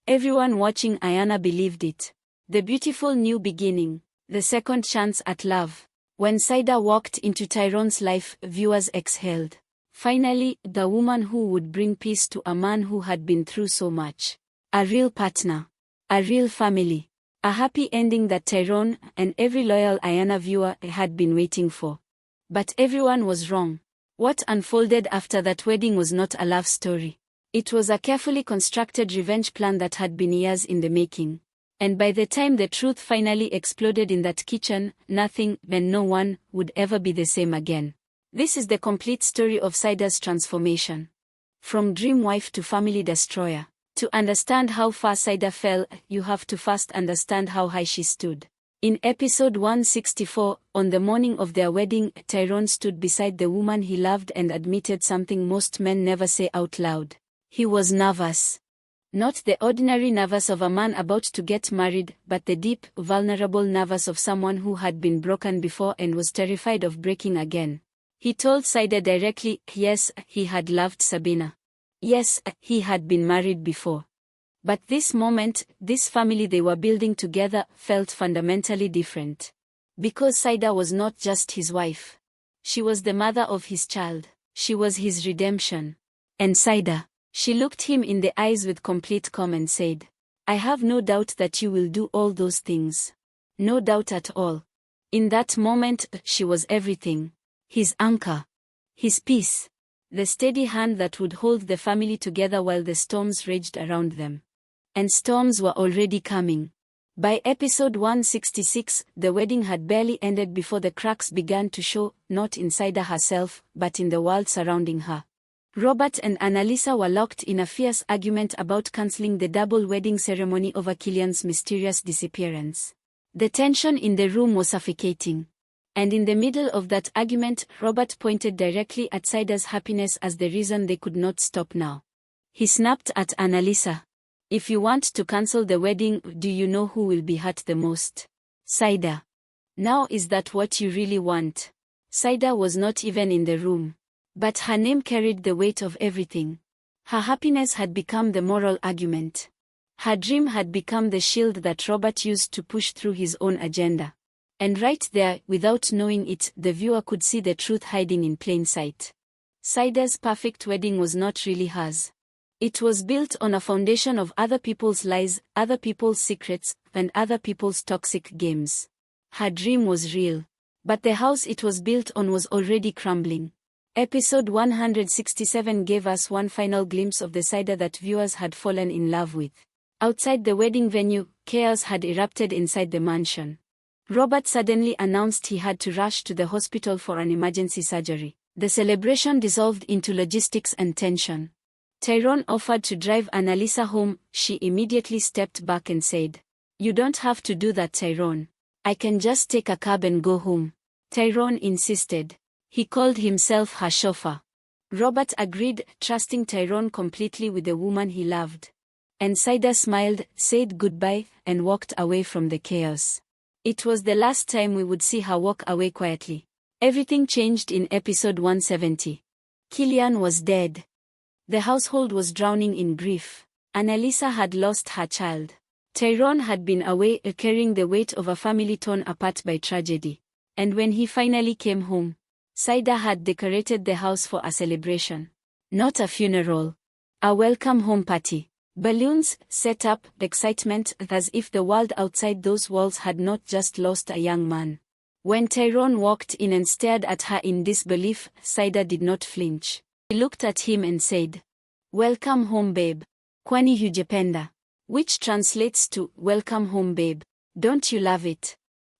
Everyone watching Ayana believed it. The beautiful new beginning, the second chance at love. When Saida walked into Tyrone's life, viewers exhaled. Finally, the woman who would bring peace to a man who had been through so much. A real partner. A real family. A happy ending that Tyrone and every loyal Ayana viewer had been waiting for. But everyone was wrong. What unfolded after that wedding was not a love story. It was a carefully constructed revenge plan that had been years in the making. And by the time the truth finally exploded in that kitchen, nothing and no one would ever be the same again. This is the complete story of Saida's transformation. From dream wife to family destroyer. To understand how far Saida fell, you have to first understand how high she stood. In episode 164, on the morning of their wedding, Tyrone stood beside the woman he loved and admitted something most men never say out loud. He was nervous. Not the ordinary nervous of a man about to get married, but the deep, vulnerable nervous of someone who had been broken before and was terrified of breaking again. He told Saida directly, yes, he had loved Sabina. Yes, he had been married before. But this moment, this family they were building together, felt fundamentally different. Because Saida was not just his wife. She was the mother of his child. She was his redemption. And Saida, she looked him in the eyes with complete calm and said, I have no doubt that you will do all those things. No doubt at all. In that moment, she was everything. His anchor. His peace. The steady hand that would hold the family together while the storms raged around them. And storms were already coming. By episode 166, the wedding had barely ended before the cracks began to show, not in Saida herself, but in the world surrounding her. Robert and Annalisa were locked in a fierce argument about cancelling the double wedding ceremony over Killian's mysterious disappearance. The tension in the room was suffocating. And in the middle of that argument, Robert pointed directly at Saida's happiness as the reason they could not stop now. He snapped at Annalisa. If you want to cancel the wedding, do you know who will be hurt the most? Saida. Now is that what you really want? Saida was not even in the room. But her name carried the weight of everything. Her happiness had become the moral argument. Her dream had become the shield that Robert used to push through his own agenda. And right there, without knowing it, the viewer could see the truth hiding in plain sight. Saida's perfect wedding was not really hers. It was built on a foundation of other people's lies, other people's secrets, and other people's toxic games. Her dream was real. But the house it was built on was already crumbling. Episode 167 gave us one final glimpse of the Saida that viewers had fallen in love with. Outside the wedding venue, chaos had erupted inside the mansion. Robert suddenly announced he had to rush to the hospital for an emergency surgery. The celebration dissolved into logistics and tension. Tyrone offered to drive Annalisa home. She immediately stepped back and said, You don't have to do that, Tyrone. I can just take a cab and go home. Tyrone insisted. He called himself her chauffeur. Robert agreed, trusting Tyrone completely with the woman he loved. And Saida smiled, said goodbye, and walked away from the chaos. It was the last time we would see her walk away quietly. Everything changed in episode 170. Killian was dead. The household was drowning in grief. Annalisa had lost her child. Tyrone had been away, carrying the weight of a family torn apart by tragedy. And when he finally came home, Saida had decorated the house for a celebration. Not a funeral. A welcome home party. Balloons, set up, excitement, as if the world outside those walls had not just lost a young man. When Tyrone walked in and stared at her in disbelief, Saida did not flinch. He looked at him and said, Welcome home, babe. Kwani hujapenda? Which translates to, Welcome home, babe. Don't you love it?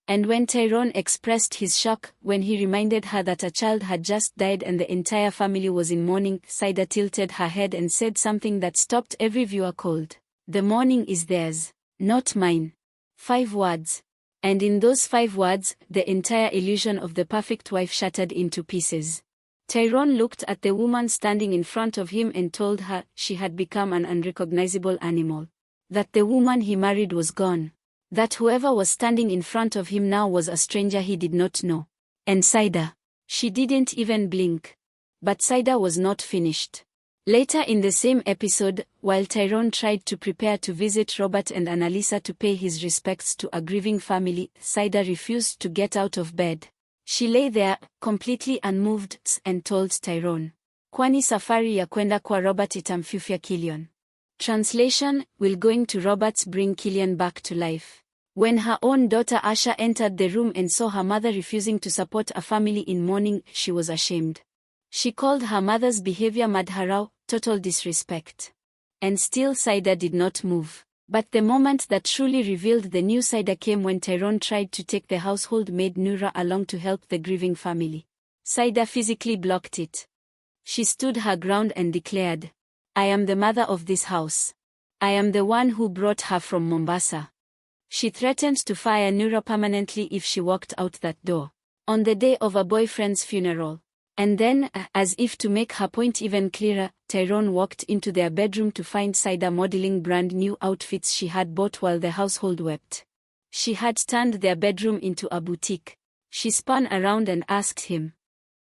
And when Tyrone expressed his shock when he reminded her that a child had just died and the entire family was in mourning, Saida tilted her head and said something that stopped every viewer cold. The mourning is theirs, not mine. 5 words. And in those 5 words, the entire illusion of the perfect wife shattered into pieces. Tyrone looked at the woman standing in front of him and told her she had become an unrecognizable animal. That the woman he married was gone. That whoever was standing in front of him now was a stranger he did not know. And Saida. She didn't even blink. But Saida was not finished. Later in the same episode, while Tyrone tried to prepare to visit Robert and Annalisa to pay his respects to a grieving family, Saida refused to get out of bed. She lay there, completely unmoved, and told Tyrone, "Kwani safari ya kwenda kwa Robert itamfufya Killian." Translation, will going to Robert's bring Killian back to life? When her own daughter Asha entered the room and saw her mother refusing to support a family in mourning, she was ashamed. She called her mother's behavior madharau, total disrespect. And still Saida did not move. But the moment that truly revealed the new Saida came when Tyrone tried to take the household maid Noura along to help the grieving family. Saida physically blocked it. She stood her ground and declared, "I am the mother of this house. I am the one who brought her from Mombasa." She threatened to fire Noura permanently if she walked out that door. On the day of a boyfriend's funeral. And then, as if to make her point even clearer, Tyrone walked into their bedroom to find Saida modeling brand new outfits she had bought while the household wept. She had turned their bedroom into a boutique. She spun around and asked him,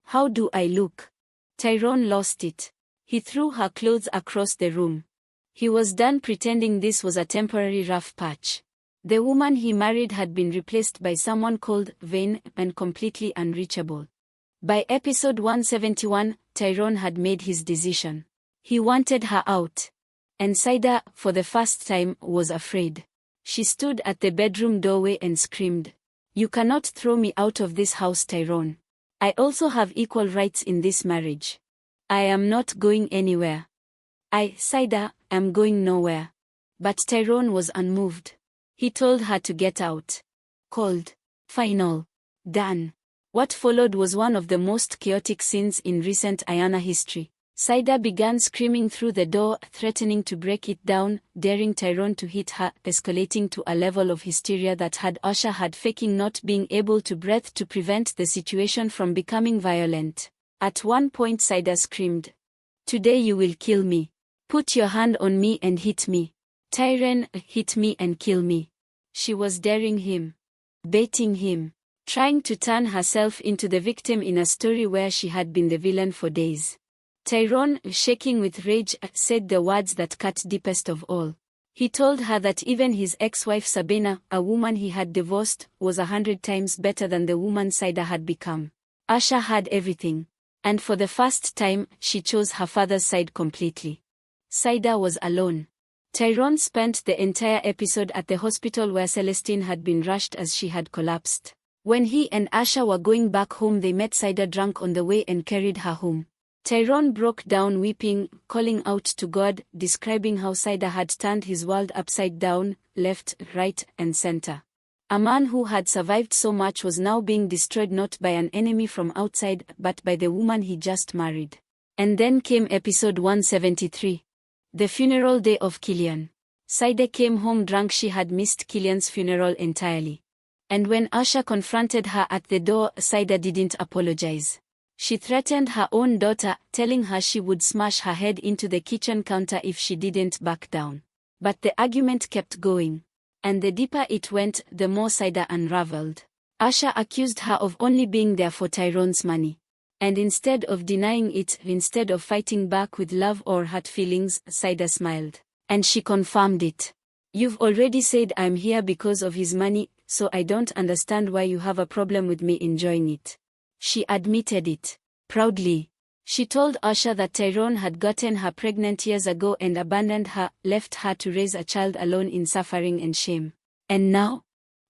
"How do I look?" Tyrone lost it. He threw her clothes across the room. He was done pretending this was a temporary rough patch. The woman he married had been replaced by someone cold, vain, and completely unreachable. By episode 171, Tyrone had made his decision. He wanted her out. And Saida, for the first time, was afraid. She stood at the bedroom doorway and screamed, "You cannot throw me out of this house, Tyrone. I also have equal rights in this marriage. I am not going anywhere. I, Saida, am going nowhere." But Tyrone was unmoved. He told her to get out. Cold. Final. Done. What followed was one of the most chaotic scenes in recent Ayana history. Saida began screaming through the door, threatening to break it down, daring Tyrone to hit her, escalating to a level of hysteria that had Asha had faking not being able to breathe to prevent the situation from becoming violent. At one point Saida screamed, "Today you will kill me. Put your hand on me and hit me. Tyrone, hit me and kill me." She was daring him. Baiting him. Trying to turn herself into the victim in a story where she had been the villain for days. Tyrone, shaking with rage, said the words that cut deepest of all. He told her that even his ex-wife Sabina, a woman he had divorced, was 100 times better than the woman Saida had become. Asha had everything. And for the first time, she chose her father's side completely. Saida was alone. Tyrone spent the entire episode at the hospital where Celestine had been rushed as she had collapsed. When he and Asha were going back home, they met Saida drunk on the way and carried her home. Tyrone broke down weeping, calling out to God, describing how Saida had turned his world upside down, left, right, and center. A man who had survived so much was now being destroyed not by an enemy from outside, but by the woman he just married. And then came episode 173. The funeral day of Killian. Saida came home drunk. She had missed Killian's funeral entirely. And when Asha confronted her at the door, Saida didn't apologize. She threatened her own daughter, telling her she would smash her head into the kitchen counter if she didn't back down. But the argument kept going. And the deeper it went, the more Saida unraveled. Asha accused her of only being there for Tyrone's money. And instead of denying it, instead of fighting back with love or hurt feelings, Saida smiled. And she confirmed it. "You've already said I'm here because of his money, so I don't understand why you have a problem with me enjoying it." She admitted it. Proudly. She told Asha that Tyrone had gotten her pregnant years ago and abandoned her, left her to raise a child alone in suffering and shame. And now?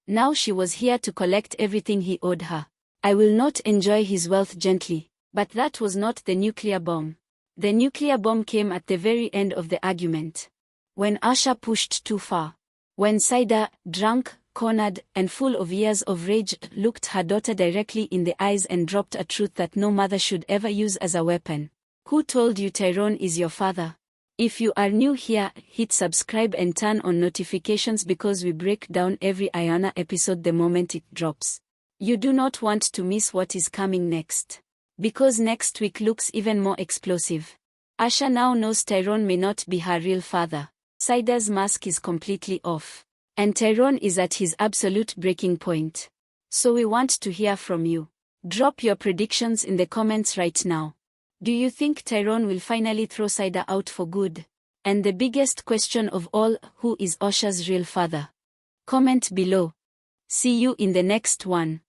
Now she was here to collect everything he owed her. "I will not enjoy his wealth gently." But that was not the nuclear bomb. The nuclear bomb came at the very end of the argument. When Asha pushed too far. When Saida, drunk, cornered, and full of years of rage, looked her daughter directly in the eyes and dropped a truth that no mother should ever use as a weapon. "Who told you Tyrone is your father?" If you are new here, hit subscribe and turn on notifications because we break down every Ayana episode the moment it drops. You do not want to miss what is coming next. Because next week looks even more explosive. Asha now knows Tyrone may not be her real father. Saida's mask is completely off. And Tyrone is at his absolute breaking point. So we want to hear from you. Drop your predictions in the comments right now. Do you think Tyrone will finally throw Saida out for good? And the biggest question of all, who is Osha's real father? Comment below. See you in the next one.